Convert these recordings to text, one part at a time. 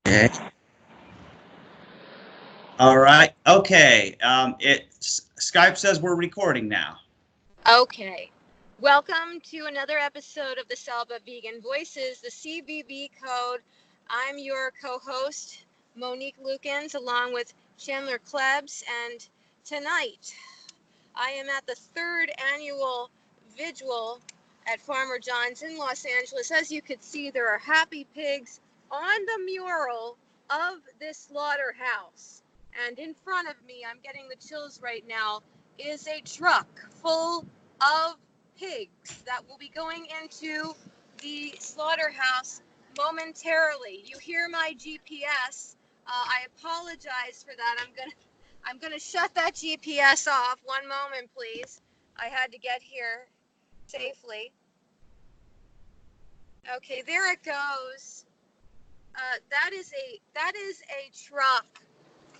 Okay. All right. Okay. Skype says we're recording now. Okay. Welcome to another episode of the Celibate Vegan Voices, the CVV code. I'm your co-host, Monique Lukens, along with Chandler Klebs, and tonight I am at the third annual vigil at Farmer John's in Los Angeles. As you could see, there are happy pigs on the mural of this slaughterhouse. And in front of me, I'm getting the chills right now, is a truck full of pigs that will be going into the slaughterhouse momentarily. You hear my GPS. I apologize for that. I'm gonna shut that GPS off. One moment, please. I had to get here safely. Okay, there it goes. That is a truck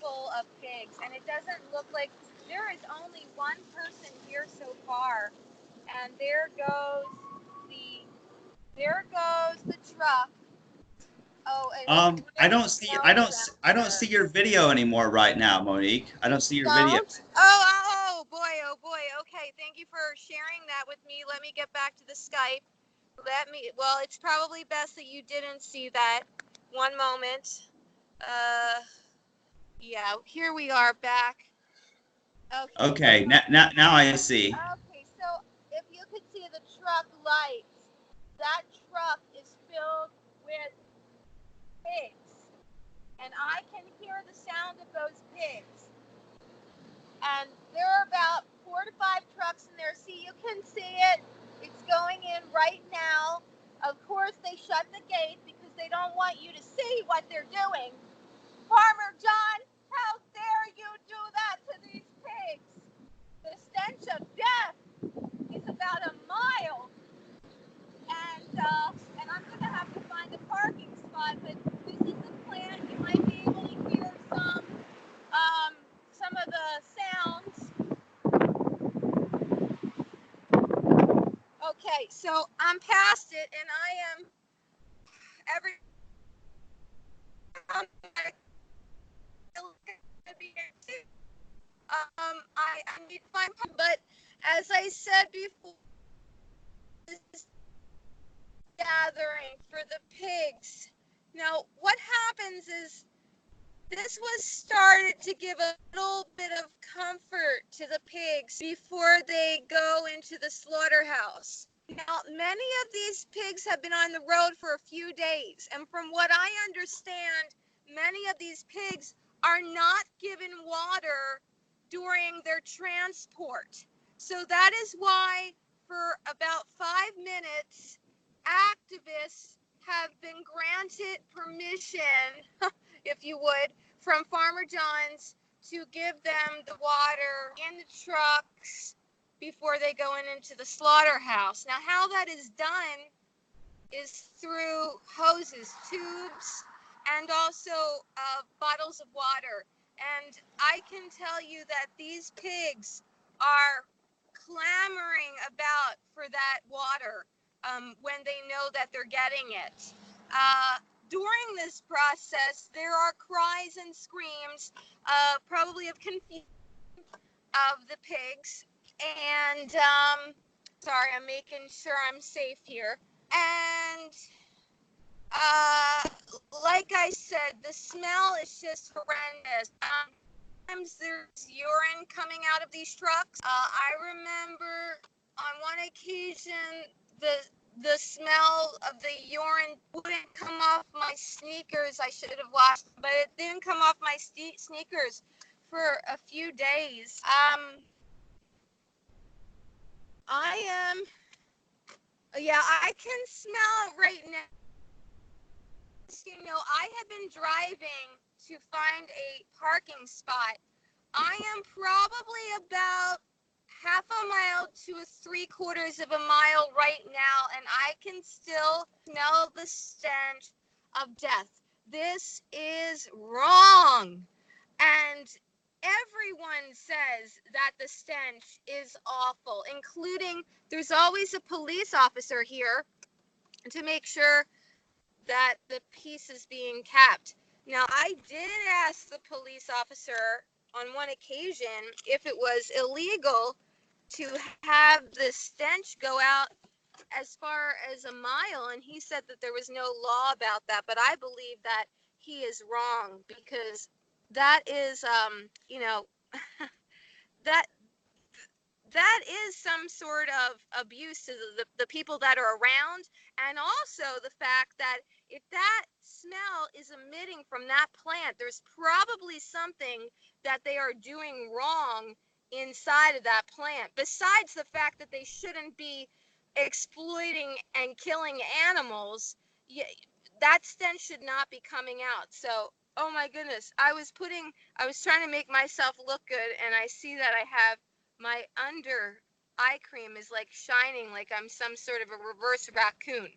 full of pigs, and it doesn't look like there is only one person here so far. And there goes the truck. Oh, and it's I very don't see I don't s- smelled I don't here. see your video anymore right now, Monique. I don't see your video. Don't? Oh boy, oh boy. Okay, thank you for sharing that with me. Let me get back to the Skype. Well, it's probably best that you didn't see that. One moment. Uh, yeah, here we are back. Okay, Okay. Now I see. okay, so if you could see the truck lights, that truck is filled with pigs. And I can hear the sound of those pigs. And there are about 4 to 5 trucks in there. See, you can see it. It's going in right now. Of course, they shut the gate because they don't want you to see what they're doing. Farmer John, how dare you do that to these pigs? The stench of death is about a mile. And I'm going to have to find a parking spot, but this is the plan. You might be able to hear some of the sounds. Okay, so I'm past it, and I am every. I need to find, but as I said before, this is gathering for the pigs. Now, what happens is this was started to give a little bit of comfort to the pigs before they go into the slaughterhouse. Now, many of these pigs have been on the road for a few days, and from what I understand, many of these pigs are not given water during their transport. So that is why, for about 5 minutes, activists have been granted permission, if you would, from Farmer John's to give them the water in the trucks before they go into the slaughterhouse. Now, how that is done is through hoses, tubes, and also bottles of water. And I can tell you that these pigs are clamoring about for that water when they know that they're getting it. During this process, there are cries and screams, probably of confusion of the pigs. And sorry, I'm making sure I'm safe here. And uh, like I said, the smell is just horrendous. Sometimes there's urine coming out of these trucks. I remember on one occasion the smell of the urine wouldn't come off my sneakers. I should have washed them, but it didn't come off my sneakers for a few days. I am, yeah, I can smell it right now. You know, I have been driving to find a parking spot. I am probably about half a mile to a 3/4 of a mile right now, and I can still smell the stench of death. This is wrong. And everyone says that the stench is awful, including there's always a police officer here to make sure that the peace is being kept. Now, I did ask the police officer on one occasion if it was illegal to have the stench go out as far as a mile, and he said that there was no law about that, but I believe that he is wrong, because that is, that that is some sort of abuse to the people that are around. And also the fact that if that smell is emitting from that plant, there's probably something that they are doing wrong inside of that plant, besides the fact that they shouldn't be exploiting and killing animals. That stench should not be coming out. So, oh my goodness, I was trying to make myself look good, and I see that I have my under eye cream is like shining like I'm some sort of a reverse raccoon.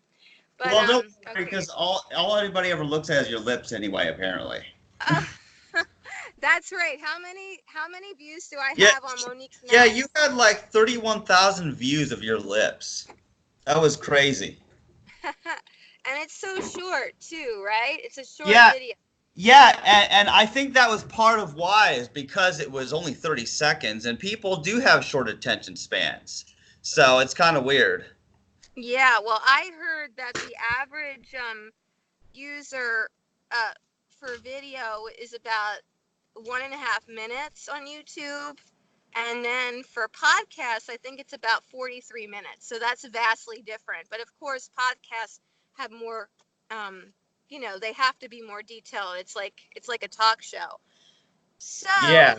But Well, don't worry, okay. because all anybody ever looks at is your lips anyway, apparently. Uh, that's right. How many views do I Yeah, have on Monique's yeah, mouth? you had like 31,000 views of your lips. That was crazy. And it's so short too, right? It's a short Yeah, video. yeah, and I think that was part of why is because it was only 30 seconds, and people do have short attention spans. So it's kind of weird. Yeah, well, I heard that the average user uh, for video is about 1.5 minutes on YouTube. And then for podcasts, I think it's about 43 minutes. So that's vastly different. But of course, podcasts have more, they have to be more detailed. It's like a talk show. So, Yeah.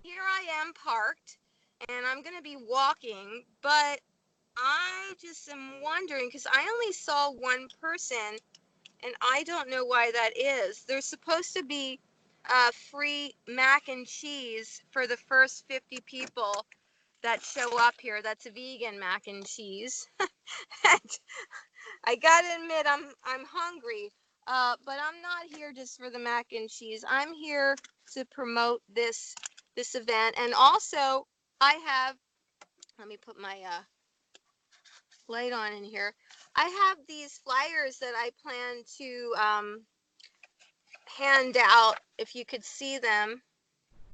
here I am parked, and I'm going to be walking, but I just am wondering, because I only saw one person, and I don't know why that is. There's supposed to be free mac and cheese for the first 50 people that show up here. That's vegan mac and cheese. And I gotta admit, I'm hungry, but I'm not here just for the mac and cheese. I'm here to promote this event, and also I have. Let me put my light on in here. I have these flyers that I plan to hand out, if you could see them.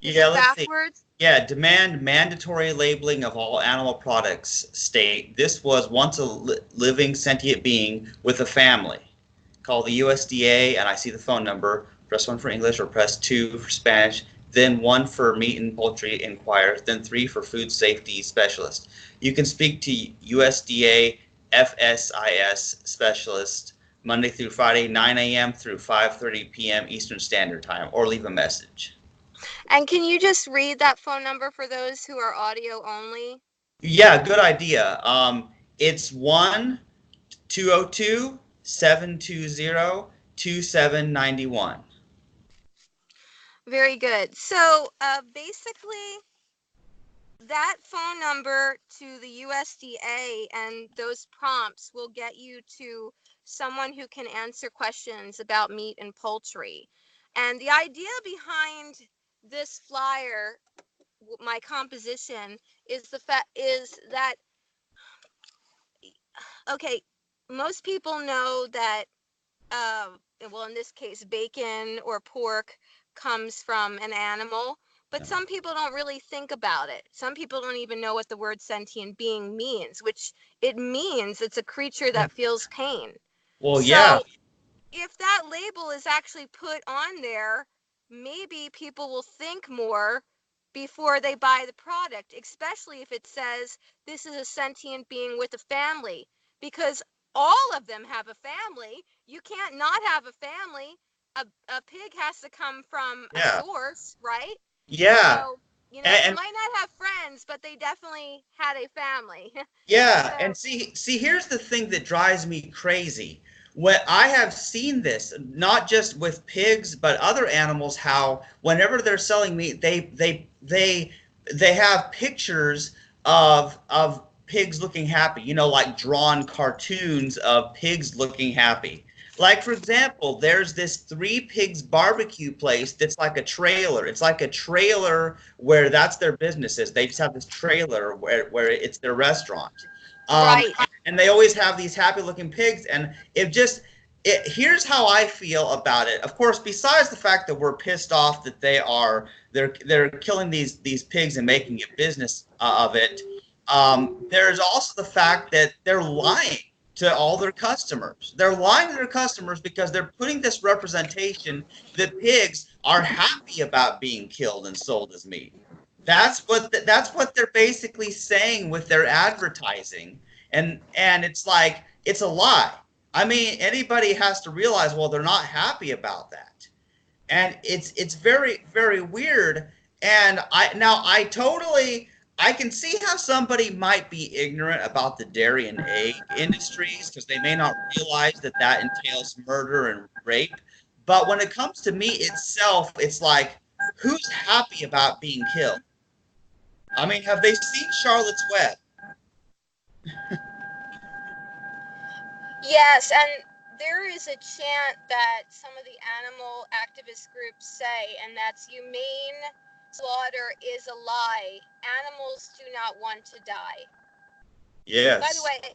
Is Yeah, it let's see. backwards? Yeah, demand mandatory labeling of all animal products state this was once a living sentient being with a family. Call the USDA, and I see the phone number. Press 1 for English or press 2 for Spanish, then 1 for meat and poultry inquiry, then 3 for food safety specialist. You can speak to USDA FSIS specialist Monday through Friday, 9 a.m. through 5:30 p.m. Eastern Standard Time, or leave a message. And can you just read that phone number for those who are audio only? Yeah, good idea. It's 1-202-720-2791. Very good. So basically, that phone number to the USDA and those prompts will get you to someone who can answer questions about meat and poultry. And the idea behind this flyer, my composition, is that okay, most people know that uh, well, in this case, bacon or pork comes from an animal, but some people don't really think about it. Some people don't even know what the word sentient being means, which it means it's a creature that feels pain. Well, yeah, So if that label is actually put on there, maybe people will think more before they buy the product, especially if it says this is a sentient being with a family, because all of them have a family. You can't not have a family. A pig has to come from a yeah, source, right? yeah, So, they and might not have friends, but they definitely had a family. yeah, So, and see, here's the thing that drives me crazy. When I have seen this, not just with pigs, but other animals, how whenever they're selling meat, they have pictures of pigs looking happy, like drawn cartoons of pigs looking happy. Like, for example, there's this Three Pigs barbecue place that's like a trailer. It's like a trailer where that's their businesses. They just have this trailer where it's their restaurant. Um, right. and they always have these happy looking pigs. And it just, here's how I feel about it. Of course, besides the fact that we're pissed off that they're killing these pigs and making a business of it, there's also the fact that they're lying to all their customers. They're lying to their customers because they're putting this representation that pigs are happy about being killed and sold as meat. That's what they're basically saying with their advertising, and it's like it's a lie. I mean, anybody has to realize, well, they're not happy about that, and it's very very weird. And I can see how somebody might be ignorant about the dairy and egg industries because they may not realize that that entails murder and rape. But when it comes to meat itself, it's like, who's happy about being killed? I mean, have they seen Charlotte's Web? Yes, and there is a chant that some of the animal activist groups say, and that's humane slaughter is a lie. Animals do not want to die. By the Yes. way,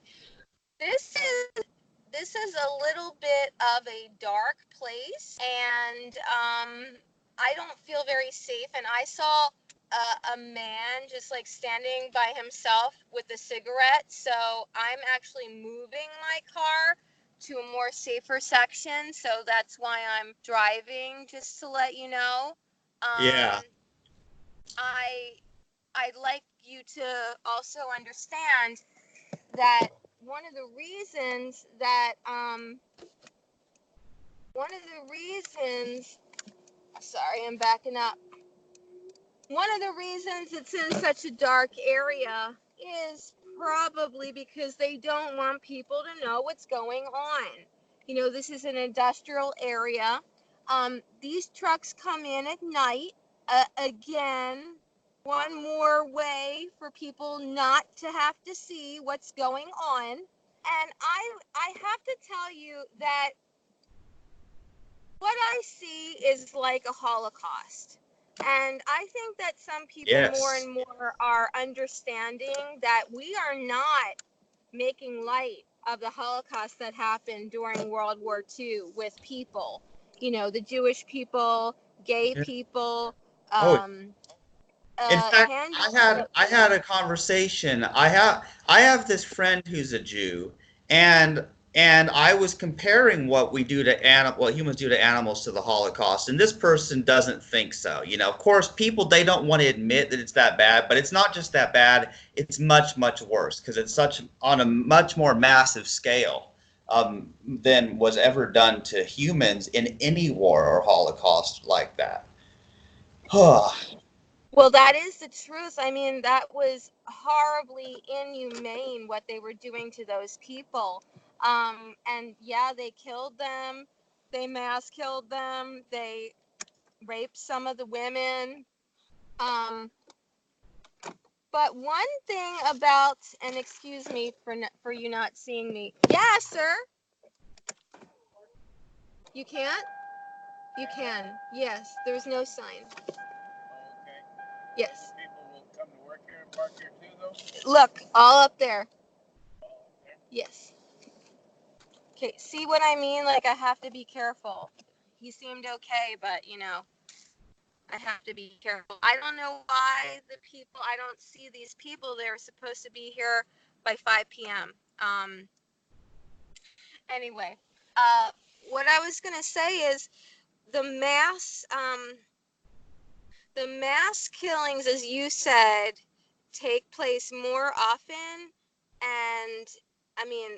this is a little bit of a dark place, and I don't feel very safe. And I saw a man just like standing by himself with a cigarette. So I'm actually moving my car to a more safer section. So that's why I'm driving, just to let you know. Yeah. Um, I I'd like you to also understand that one of the reasons that one of the reasons sorry, I'm backing up. One of the reasons it's in such a dark area is probably because they don't want people to know what's going on. You know, this is an industrial area. These trucks come in at night. Again, one more way for people not to have to see what's going on. And I have to tell you that what I see is like a Holocaust. And I think that some people more Yes. and more are understanding that we are not making light of the Holocaust that happened during World War II with people, you know, the Jewish people, gay Yeah. people, Oh, um, in fact, hand. I had a conversation. I have this friend who's a Jew, and I was comparing what humans do to animals to the Holocaust, and this person doesn't think so. You know, of course, people they don't want to admit that it's that bad, but it's not just that bad. It's much much worse because it's such on a much more massive scale than was ever done to humans in any war or Holocaust like that. Well, that is the truth. I mean, that was horribly inhumane what they were doing to those people. And yeah, they killed them. They mass killed them. They raped some of the women. Um, but one thing about, and excuse me for you not seeing me. Yeah, sir. You can't? You can. Yes, there's no sign. Okay. Yes. People will come to work here and park here too, though? Look, all up there. Yes. Okay, see what I mean? Like, I have to be careful. He seemed okay, but, you know, I have to be careful. I don't know why I don't see these people. They're supposed to be here by 5 p.m. Anyway, uh, what I was going to say is the mass, um, the mass killings, as you said, take place more often. And I mean,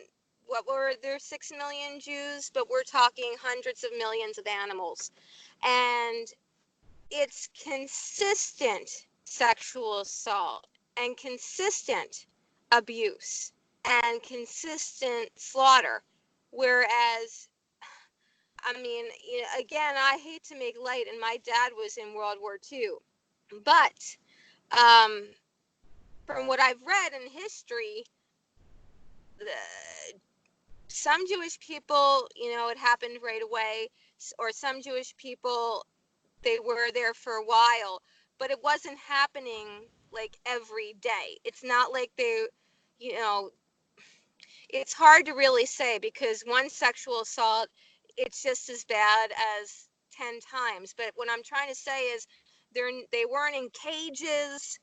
what were there 6 million Jews, but we're talking hundreds of millions of animals. And it's consistent sexual assault and consistent abuse and consistent slaughter. Whereas, I mean, you know, again, I hate to make light, and my dad was in World War II. But um, from what I've read in history, the, some Jewish people, you know, it happened right away, or some Jewish people, they were there for a while, but it wasn't happening like every day. It's not like they, you know, it's hard to really say, because one sexual assault, it's just as bad as 10 times. But what I'm trying to say is they weren't in cages,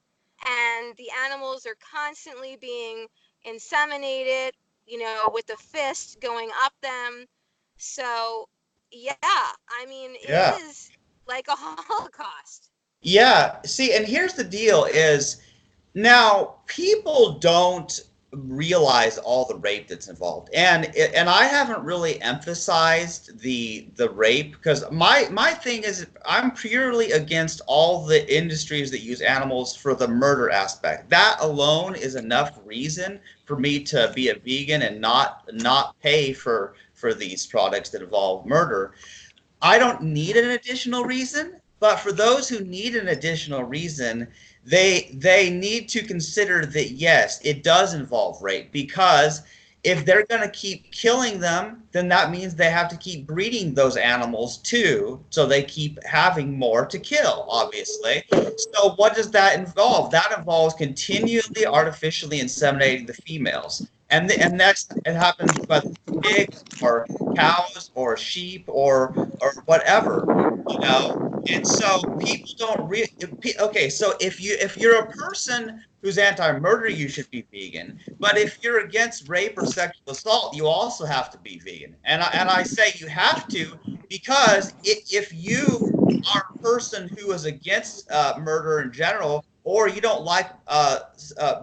and the animals are constantly being inseminated, with the fist going up them. So, yeah, I mean, it Yeah. is like a holocaust. Yeah. See, and here's the deal is now people don't realize all the rape that's involved. And I haven't really emphasized the rape because my thing is I'm purely against all the industries that use animals for the murder aspect. That alone is enough reason for me to be a vegan and not pay for these products that involve murder. I don't need an additional reason, but for those who need an additional reason, they need to consider that yes, it does involve rape because if they're going to keep killing them, then that means they have to keep breeding those animals too, so they keep having more to kill, obviously. So what does that involve? That involves continually artificially inseminating the females. And that's it happens whether pigs or cows or sheep or whatever, you know. And so people don't really. Okay, so if you're a person who's anti-murder, you should be vegan. But if you're against rape or sexual assault, you also have to be vegan. And I say you have to because if you are a person who is against murder in general, or you don't like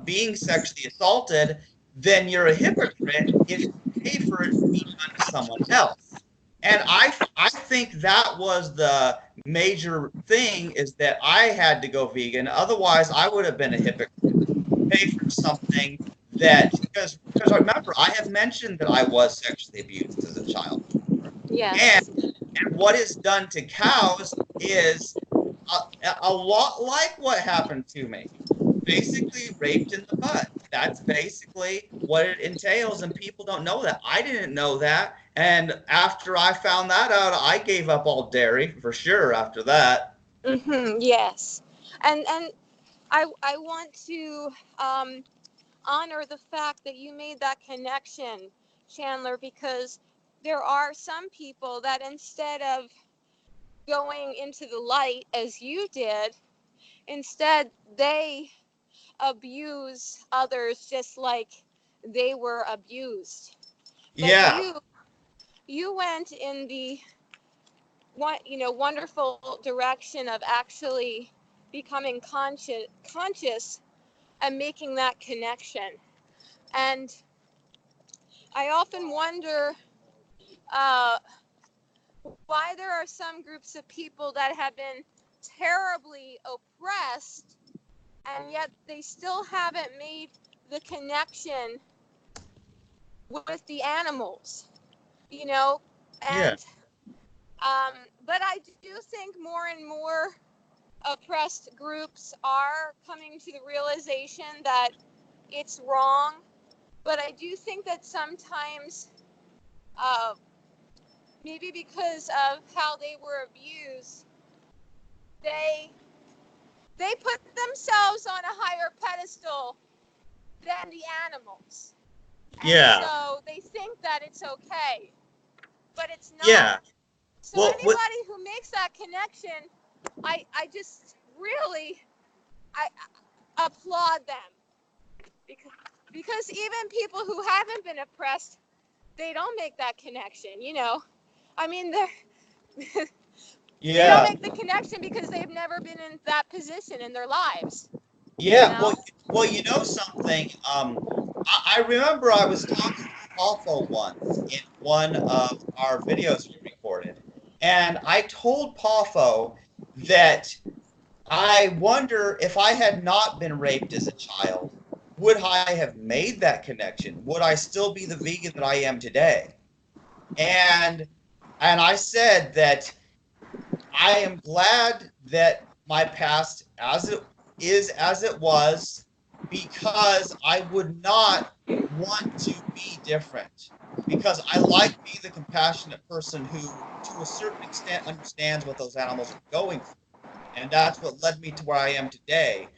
being sexually assaulted, then you're a hypocrite if you pay for it to be done to someone else. And I think that was the major thing is that I had to go vegan. Otherwise, I would have been a hypocrite. Pay for something that because I remember I have mentioned that I was sexually abused as a child, Yes. and what is done to cows is a lot like what happened to me. Basically raped in the butt. That's basically what it entails, and people don't know that. I didn't know that, and after I found that out, I gave up all dairy for sure after that. Yes. And I want to honor the fact that you made that connection, Chandler, because there are some people that instead of going into the light as you did, instead they abuse others just like they were abused. But Yeah, you went in the wonderful direction of actually becoming conscious and making that connection. And I often wonder uh, why there are some groups of people that have been terribly oppressed, and yet they still haven't made the connection with the animals, you know. yeah, And but I do think more and more oppressed groups are coming to the realization that it's wrong. But I do think that sometimes, uh, maybe because of how they were abused, they they put themselves on a higher pedestal than the animals, and yeah, so they think that it's okay, but it's yeah. not. So Well, what? anybody who makes that connection, I just really I applaud them, because even people who haven't been oppressed, they don't make that connection. I mean, they don't Yeah, make the connection because they've never been in that position in their lives, you yeah. know? You know something. I remember I was talking to Paulfo once in one of our videos we recorded, and I told Paulfo that I wonder if I had not been raped as a child, would I have made that connection? Would I still be the vegan that I am today? And I said that I am glad that my past as it was because I would not want to be different because I like being the compassionate person who to a certain extent understands what those animals are going through. And that's what led me to where I am today.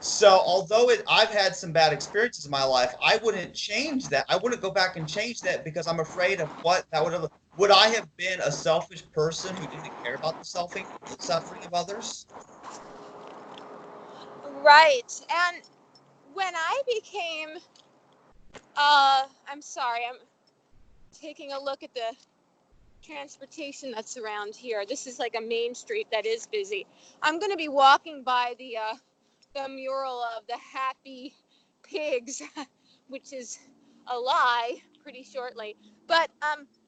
So although I've had some bad experiences in my life, I wouldn't change that. I wouldn't go back and change that because I'm afraid of what that would have. Would I have been a selfish person who didn't care about the suffering of others? Right. And when I became, I'm sorry, I'm taking a look at the transportation that's around here. This is like a main street that is busy. I'm going to be walking by the mural of the happy pigs, which is a lie, pretty shortly. But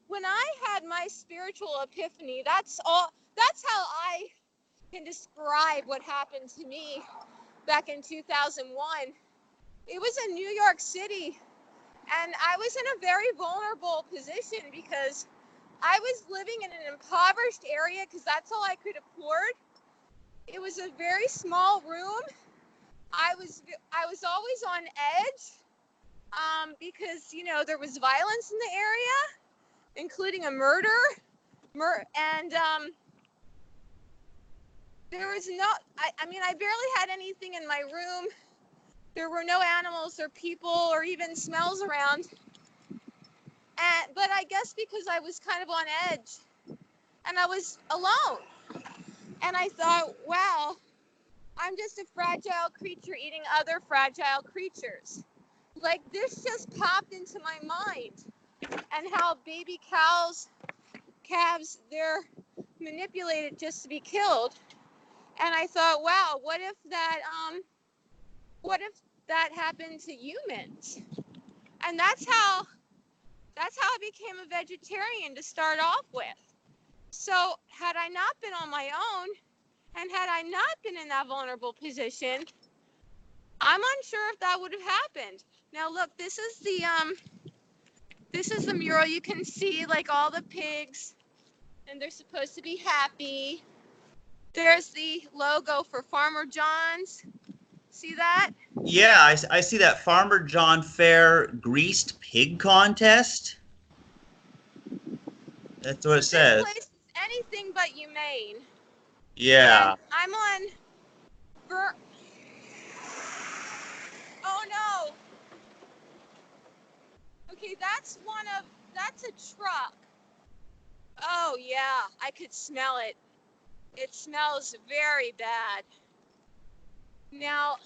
when I had my spiritual epiphany, that's all. That's how I can describe what happened to me back in 2001. It was in New York City, and I was in a very vulnerable position because I was living in an impoverished area because that's all I could afford. It was a very small room. I was always on edge because, you know, there was violence in the area, including a murder. And there was I mean, I barely had anything in my room. There were no animals or people or even smells around. But I guess because I was kind of on edge and I was alone. And I thought, wow, I'm just a fragile creature eating other fragile creatures. Like, this just popped into my mind. And how baby calves, they're manipulated just to be killed. And I thought, wow, what if that happened to humans? And that's how I became a vegetarian to start off with. So had I not been on my own, and had I not been in that vulnerable position, I'm unsure if that would have happened. Now look, this is the mural. You can see like all the pigs, and they're supposed to be happy. There's the logo for Farmer John's. See that? Yeah, I see that Farmer John Fair greased pig contest. That's what it This says. place is anything but humane. Yeah. And I'm on oh no. Okay, that's a truck. Oh yeah, I could smell it. It smells very bad. Now,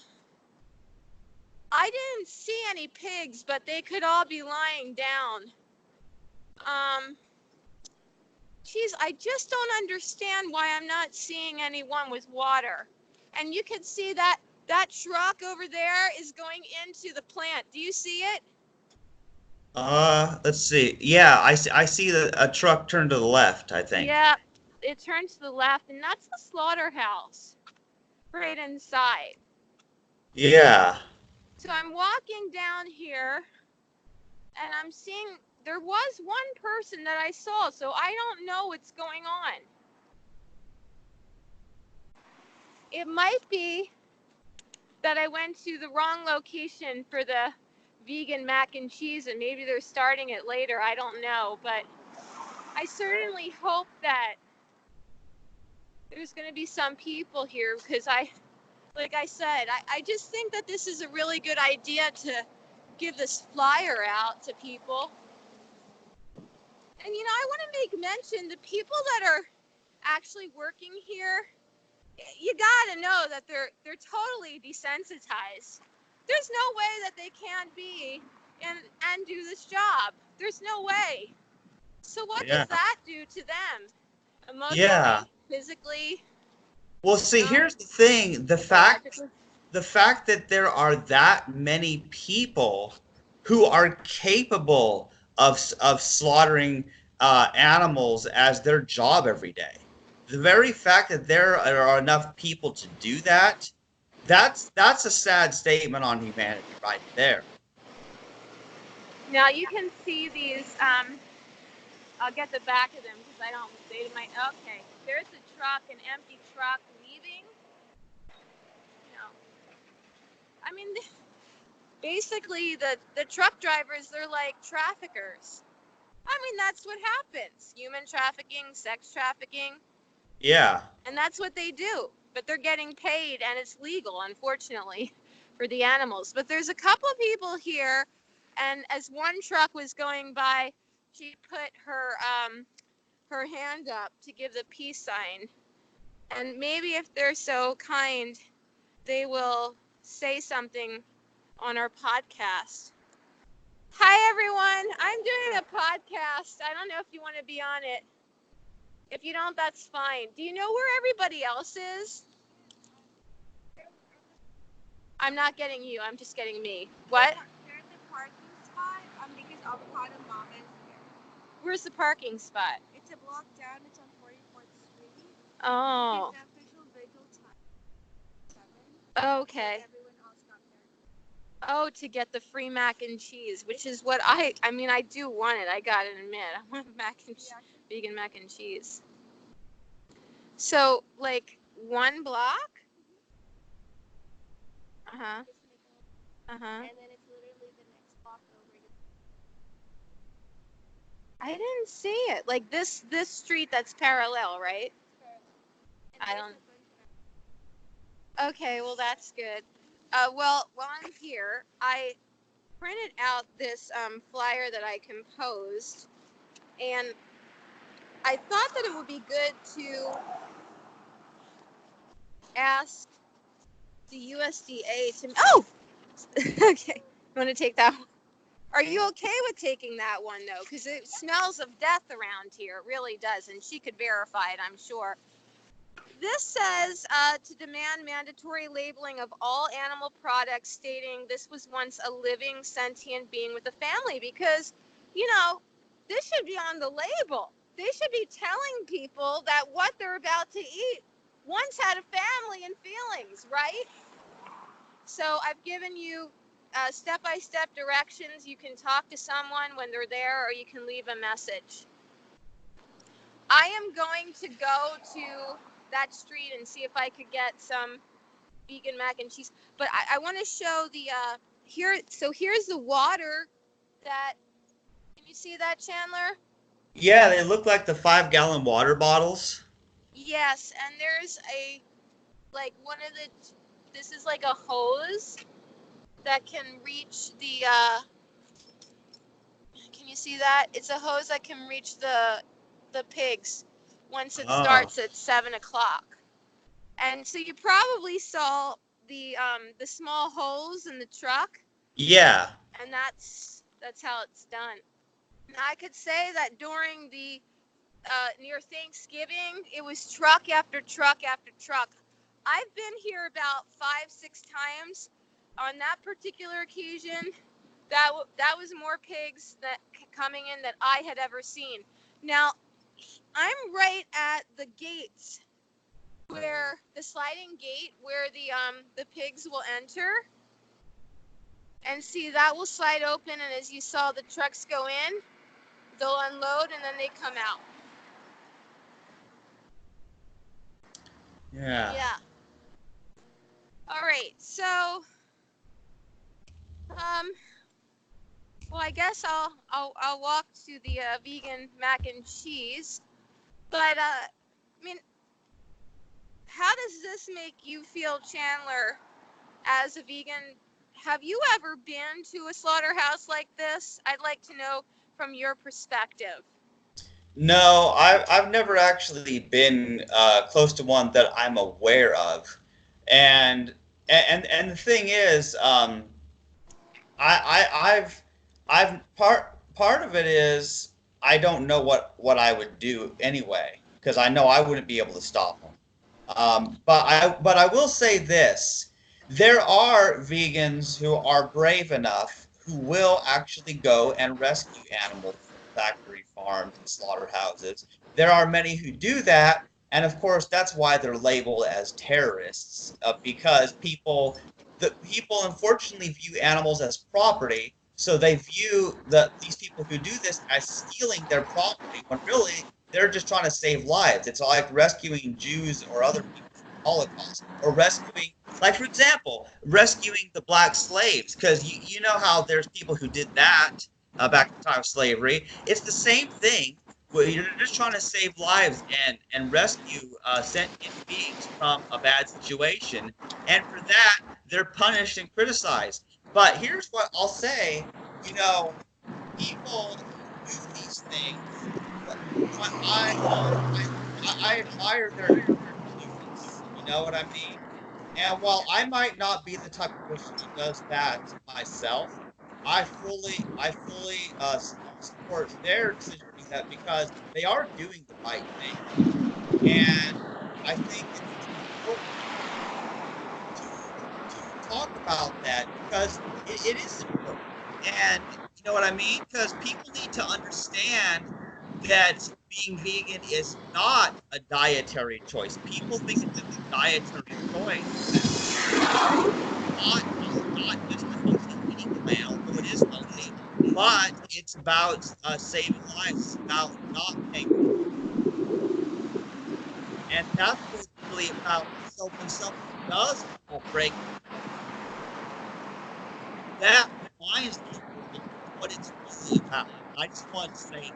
I didn't see any pigs, but they could all be lying down. Geez, I just don't understand why I'm not seeing anyone with water. And you can see that truck over there is going into the plant. Do you see it? Let's see. Yeah, I see a truck turn to the left, I think. Yeah, it turns to the left, and that's the slaughterhouse right inside. Yeah. So I'm walking down here, and I'm seeing there was one person that I saw, so I don't know what's going on. It might be that I went to the wrong location for the vegan mac and cheese, and maybe they're starting it later. I don't know, but I certainly hope that there's going to be some people here because like I said, I just think that this is a really good idea to give this flyer out to people. And you know, I want to make mention the people that are actually working here, you gotta know that they're totally desensitized. There's no way that they can't be and do this job. There's no way. So what Yeah. does that do to them? Yeah. Emotionally, physically, Well, you see, know, here's the thing. psychologically? The fact that there are that many people who are capable of slaughtering animals as their job every day. The very fact that there are enough people to do that, that's a sad statement on humanity right there. Now you can see these. I'll get the back of them because I don't. They might. Okay, there's a truck, an empty truck leaving. No, I mean, basically the truck drivers, they're like traffickers. I mean, that's what happens. Human trafficking, sex trafficking, Yeah. and that's what they do. but they're getting paid, and it's legal, unfortunately, for the animals. But there's a couple people here, and as one truck was going by, she put her hand up to give the peace sign. And maybe if they're so kind, they will say something on our podcast. Hi, everyone. I'm doing a podcast. I don't know if you want to be on it. If you don't, that's fine. Do you know where everybody else is? I'm not getting you. I'm just getting me. What? There's a parking spot because Avocado Mama is here. Where's the parking spot? It's a block down. It's on 44th Street. Oh. It's the official vigil time. 7. Okay. Everyone else got there. Oh, to get the free mac and cheese, which is what I mean, I do want it. I gotta admit, I want vegan mac and cheese. So, like, one block? Uh-huh. Uh-huh. And then it's literally the next block over. I didn't see it. Like this street that's parallel, right? I don't. Okay, well that's good. Well, while I'm here, I printed out this flyer that I composed, and I thought that it would be good to ask the USDA to. Oh, okay. You want to take that one? Are you okay with taking that one though? Because it smells of death around here. It really does, and she could verify it, I'm sure. This says to demand mandatory labeling of all animal products, stating this was once a living, sentient being with a family. Because, you know, this should be on the label. They should be telling people that what they're about to eat once had a family and feelings, right? So I've given you step-by-step directions. You can talk to someone when they're there, or you can leave a message. I am going to go to that street and see if I could get some vegan mac and cheese. But I want to show the here. So here's the water that. Can you see that, Chandler? Yeah, they look like the 5-gallon water bottles. Yes, and there's a one of the. This is like a hose that can reach the. Can you see that? It's a hose that can reach the pigs once it starts at 7 o'clock. And so you probably saw the small holes in the truck. Yeah. And that's how it's done. Now, I could say that during the near Thanksgiving, it was truck after truck after truck. I've been here about 5-6 times. On that particular occasion, that was more pigs that coming in that I had ever seen. Now, I'm right at the gates, where the sliding gate where the pigs will enter. And see, that will slide open, and as you saw, the trucks go in, they'll unload, and then they come out. Yeah. Yeah. All right, so well, I guess I'll walk to the vegan mac and cheese. But I mean, how does this make you feel, Chandler, as a vegan? Have you ever been to a slaughterhouse like this? I'd like to know from your perspective. No, I've never actually been close to one that I'm aware of, and the thing is, I've part of it is I don't know what I would do anyway, because I know I wouldn't be able to stop them. But I will say this: there are vegans who are brave enough who will actually go and rescue animals from factory farms and slaughterhouses. There are many who do that, and of course that's why they're labeled as terrorists, because people unfortunately view animals as property, so they view these people who do this as stealing their property, when really they're just trying to save lives. It's like rescuing Jews or other people from the Holocaust, or rescuing, like for example, rescuing the black slaves, because you know how there's people who did that back in the time of slavery. It's the same thing Well, you're just trying to save lives and rescue sentient beings from a bad situation, and for that they're punished and criticized. But here's what I'll say: you know, people who do these things, I admire their intelligence. You know what I mean? And while I might not be the type of person who does that myself, I fully support their decision doing that because they are doing the right thing. And I think it's important to talk about that because it is important. And you know what I mean? Because people need to understand that being vegan is not a dietary choice. People think it's a dietary choice. Not just a healthy eating plan, although it is healthy, but it's about saving lives. It's about not paying. And that's what it's really about. So when someone does break that, reminds people what it's really about. I just want to say,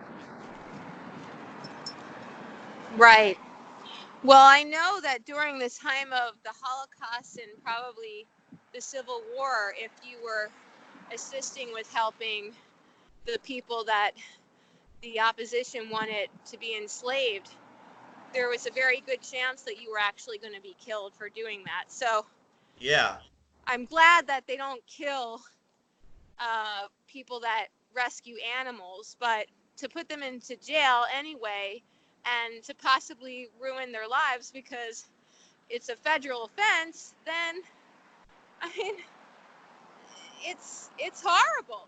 Right. Well, I know that during the time of the Holocaust and probably the Civil War, if you were assisting with helping the people that the opposition wanted to be enslaved, there was a very good chance that you were actually going to be killed for doing that. So yeah, I'm glad that they don't kill people that rescue animals, but to put them into jail anyway and to possibly ruin their lives because it's a federal offense, then I mean it's horrible,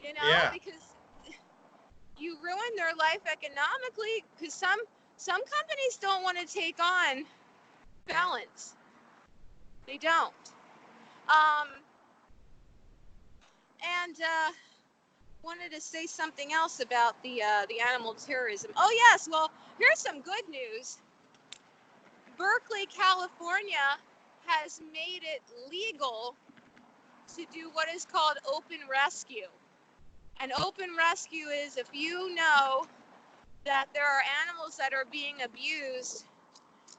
you know, yeah, because you ruin their life economically because some companies don't want to take on felons. They don't. Um, and wanted to say something else about the animal terrorism. Oh yes, well here's some good news. Berkeley, California, has made it legal to do what is called open rescue. And open rescue is if you know that there are animals that are being abused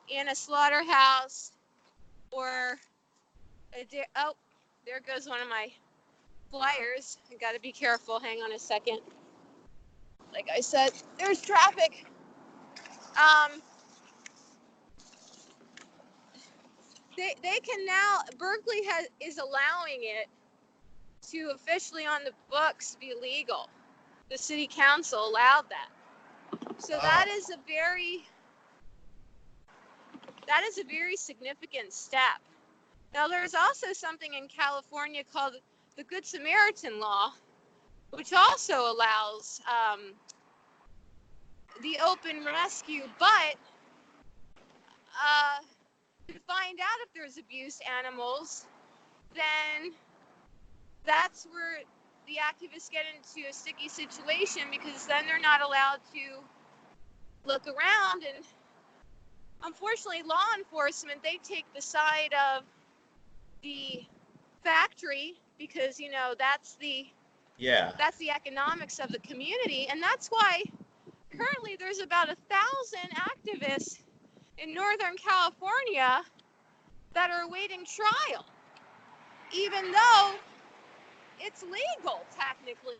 in a slaughterhouse or oh, there goes one of my flyers. I got to be careful. Hang on a second. Like I said, there's traffic. Um, they can now, Berkeley is allowing it to officially on the books be legal. The city council allowed that. So wow, that is a very significant step. Now there's also something in California called the Good Samaritan Law, which also allows the open rescue, but to find out if there's abused animals, then that's where the activists get into a sticky situation because then they're not allowed to look around, and unfortunately law enforcement, they take the side of the factory because you know that's the yeah, economics of the community, and that's why currently there's about 1,000 activists in Northern California that are awaiting trial, even though it's legal technically.